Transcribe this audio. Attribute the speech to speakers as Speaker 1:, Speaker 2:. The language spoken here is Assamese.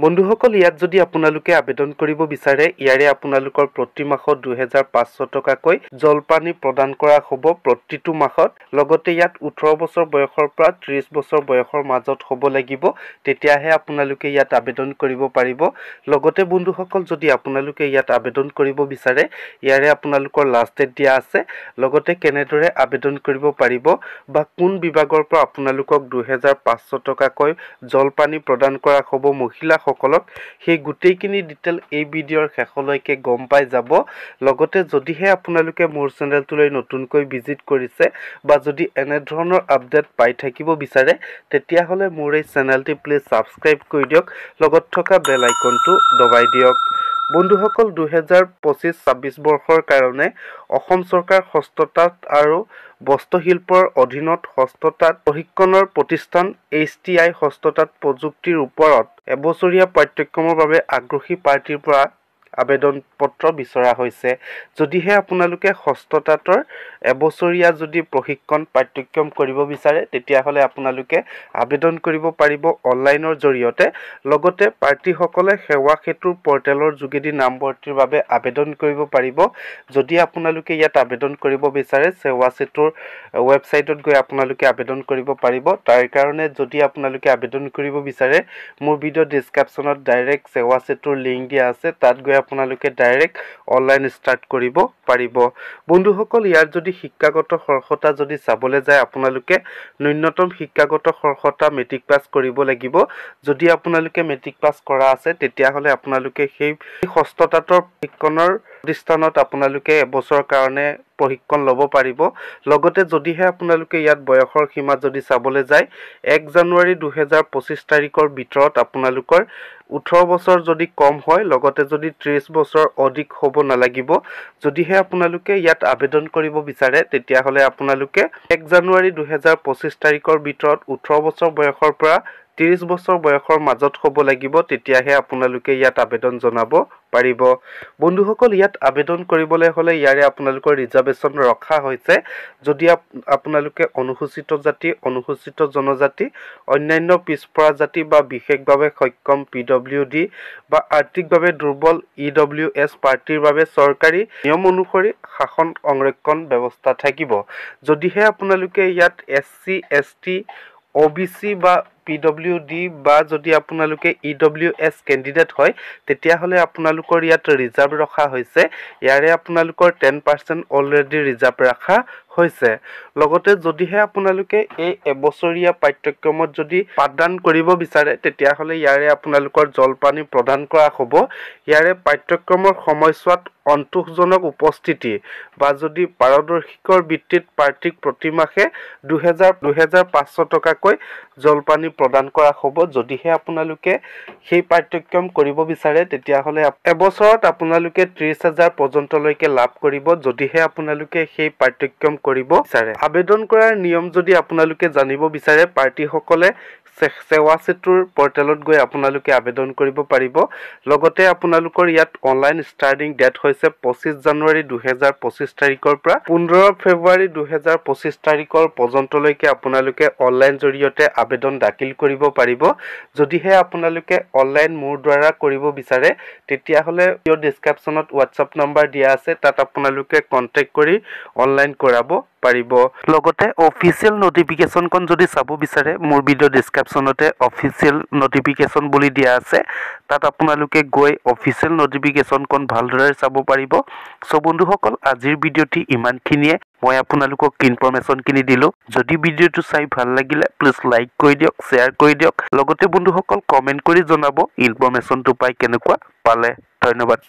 Speaker 1: বন্ধুসকল ইয়াত যদি আপোনালোকে আবেদন কৰিব বিচাৰে ইয়াৰে আপোনালোকৰ প্ৰতি মাহত 2500 টকাকৈ জলপানি প্ৰদান কৰা হ'ব প্ৰতিটো মাহত লগতে ইয়াত 18 বছৰ বয়সৰ পৰা 30 বছৰ বয়সৰ মাজত হ'ব লাগিব তেতিয়াহে আপোনালোকে ইয়াত আবেদন কৰিব পাৰিব লগতে বন্ধুসকল যদি আপোনালোকে ইয়াত আবেদন কৰিব বিচাৰে ইয়াৰে আপোনালোকৰ লাষ্ট ডেট দিয়া আছে লগতে কেনেদৰে আবেদন কৰিব পাৰিব বা কোন বিভাগৰ পৰা আপোনালোকক 2500 টকাকৈ জলপানি প্ৰদান কৰা হ'ব মহিলা সকলক সেই গুটেইখিনি ডিটেইল এই ভিডিওৰ শেষলৈকে গম পাই যাব লগতে যদিহে আপোনালোকে মোৰ চেনেলটোলৈ নতুনকৈ ভিজিট কৰিছে বা যদি এনে ধৰণৰ আপডেট পাই থাকিব বিচাৰে তেতিয়া হলে মোৰ এই চেনেলটি প্লিজ সাবস্ক্ৰাইব কৰি দিয়ক লগত থকা বেল আইকনটো দবাই দিয়ক বন্ধুসকল 2025-26 বৰ্ষৰ কাৰণে অসম চৰকাৰ হস্ততাঁত আৰু বস্ত্ৰশিল্পৰ অধীনত হস্ততাঁত প্ৰশিক্ষণৰ প্ৰতিষ্ঠান HTI হস্ততাঁত প্ৰযুক্তিৰ ওপৰত এবছৰীয়া পাঠ্যক্ৰমৰ বাবে আগ্ৰহী পাৰ্টিৰ পৰা আবেদন পত্ৰ বিচৰা হৈছে যদিহে আপোনালোকে হস্ততাঁতৰ এবছৰীয়া যদি প্ৰশিক্ষণ পাঠ্যক্ৰম কৰিব বিচাৰে তেতিয়া হলে আপোনালোকে আবেদন কৰিব পাৰিব অনলাইনৰ জৰিয়তে লগতে পাৰ্টিসকলে সেৱা সেতুৰ পৰ্টেলৰ যোগেদি নামভৰ্তিৰ বাবে আবেদন কৰিব পাৰিব যদি আপোনালোকে ইয়াত আবেদন কৰিব বিচাৰে সেৱা সেতুৰ ৱেবছাইটত গৈ আপোনালোকে আবেদন কৰিব পাৰিব তাৰ কাৰণে যদি আপোনালোকে আবেদন কৰিব বিচাৰে মোৰ ভিডিও ডেসক্ৰিপচনত ডাইৰেক্ট সেৱা সেতুৰ লিংক দিয়া আছে তাত গৈ আপোনালোকে ডাইৰেক্ট অনলাইন ষ্টাৰ্ট কৰিব পাৰিব বন্ধুসকল ইয়াৰ যদি শিক্ষাগত অৰ্হতা যদি চাবলৈ যায় আপোনালোকে ন্যূনতম শিক্ষাগত অৰ্হতা মেট্ৰিক পাছ কৰিব লাগিব যদি আপোনালোকে মেট্ৰিক পাছ কৰা আছে তেতিয়া হলে আপোনালোকে সেই হস্ততাঁতৰ প্ৰশিক্ষণৰ প্ৰতিষ্ঠানত আপোনালোকে এবছৰৰ কাৰণে প্ৰশিক্ষণ ল'ব পাৰিব লগতে যদিহে আপোনালোকে ইয়াত বয়সৰ সীমা যদি চাবলৈ যায় 1 জানুৱাৰী 2025 তাৰিখৰ ভিতৰত আপোনালোকৰ 18 বছৰ যদি কম হয় লগতে যদি 30 বছৰ অধিক হ'ব নালাগিব যদিহে আপোনালোকে ইয়াত আবেদন কৰিব বিচাৰে তেতিয়া হলে আপোনালোকে 1 জানুৱাৰী 2025 তাৰিখৰ ভিতৰত 18 বছৰ বয়সৰ পৰা 30 বছৰ বয়সৰ মাজত হ'ব লাগিব তেতিয়াহে আপোনালোকে ইয়াত আবেদন জনাব পাৰিব বন্ধুসকল ইয়াত আবেদন কৰিবলৈ হলে ইয়াৰে আপোনালোকৰ ৰিজাৰ্ভেশন ৰখা হৈছে যদি আপোনালোকে অনুসূচিত জাতি অনুসূচিত জনজাতি অন্যান্য পিছপৰা জাতি বা বিশেষভাৱে সক্ষম PWD বা আৰ্থিকভাৱে দুৰ্বল EWS পাৰ্টিৰ বাবে চৰকাৰী নিয়ম অনুসৰি শাসন সংৰক্ষণ ব্যৱস্থা থাকিব যদিহে আপোনালোকে ইয়াত SC ST OBC বা PWD বা যদি আপোনালোকে EWS ক্যান্ডিডেট হয় তেতিয়া হলে আপোনালোকৰ ইয়াত ৰিজাৰ্ভ ৰখা হৈছে ইয়াৰে আপোনালোকৰ 10% অলৰেডি ৰিজাৰ্ভ ৰাখা হৈছে লগতে যদিহে আপোনালোকে এই এবছৰীয়া পাঠ্যক্ৰমত যদি পাঠদান কৰিব বিচাৰে তেতিয়া হলে ইয়াৰে আপোনালোকৰ জলপানি প্ৰদান কৰা হ'ব ইয়াৰে পাঠ্যক্ৰমৰ সময়ছোৱাত অন্তোষজনক উপস্থিতি বা যদি পাৰদৰ্শিকৰ ভিত্তিত পাৰ্টিক প্ৰতি মাহে 2500 টকাকৈ জলপানি প্ৰদান কৰা হ'ব যদিহে আপোনালোকে সেই পাঠ্যক্ৰম কৰিব বিচাৰে তেতিয়া হলে এবছৰত আপোনালোকে 30000 পৰ্যন্তলৈকে লাভ কৰিব যদিহে আপোনালোকে সেই পাঠ্যক্ৰম কৰিব বিচাৰে আবেদন কৰাৰ নিয়ম যদি আপোনালোকে জানিব বিচাৰে পাৰ্টিসকলে সেৱা সেতুৰ পৰ্টেলত গৈ আপোনালোকে আবেদন কৰিব পাৰিব লগতে আপোনালোকৰ ইয়াত অনলাইন ষ্টাৰ্টিং ডেট হৈছে 25 জানুৱাৰী 2025 তাৰিখৰ পৰা 15 ফেব্ৰুৱাৰী 2025 তাৰিখৰ পৰ্যন্তলৈকে আপোনালোকে অনলাইন জৰিয়তে আবেদন দাখিল কৰিব পাৰিব যদিহে আপোনালোকে অনলাইন মোৰ দ্বাৰা কৰিব বিচাৰে তেতিয়া হলে ভিডিও ডেসক্ৰিপচনত WhatsApp নম্বৰ দিয়া আছে তাত আপোনালোকে কন্টাক্ট কৰি অনলাইন কৰাব পাৰিব লগতে অফিচিয়েল নোটিফিকেশন কোন যদি চাব বিচাৰে মোৰ ভিডিও ডেসক্ৰিপচনতে অফিচিয়েল নোটিফিকেশন বুলি দিয়া আছে তাত আপোনালোকে গৈ অফিচিয়েল নোটিফিকেশন কোন ভালদৰে চাব পাৰিব সো বন্ধুসকল আজিৰ ভিডিওটি ইমানখিনিয়ে মই আপোনালোকক ইনফৰমেশন কিনি দিলো যদি ভিডিওটো চাই ভাল লাগিলে প্লিজ লাইক কৰি দিয়ক শেয়াৰ কৰি দিয়ক লগতে বন্ধুসকল কমেন্ট কৰি জনাব ইনফৰমেশনটো পাই কেনেকুৱা পালে ধন্যবাদ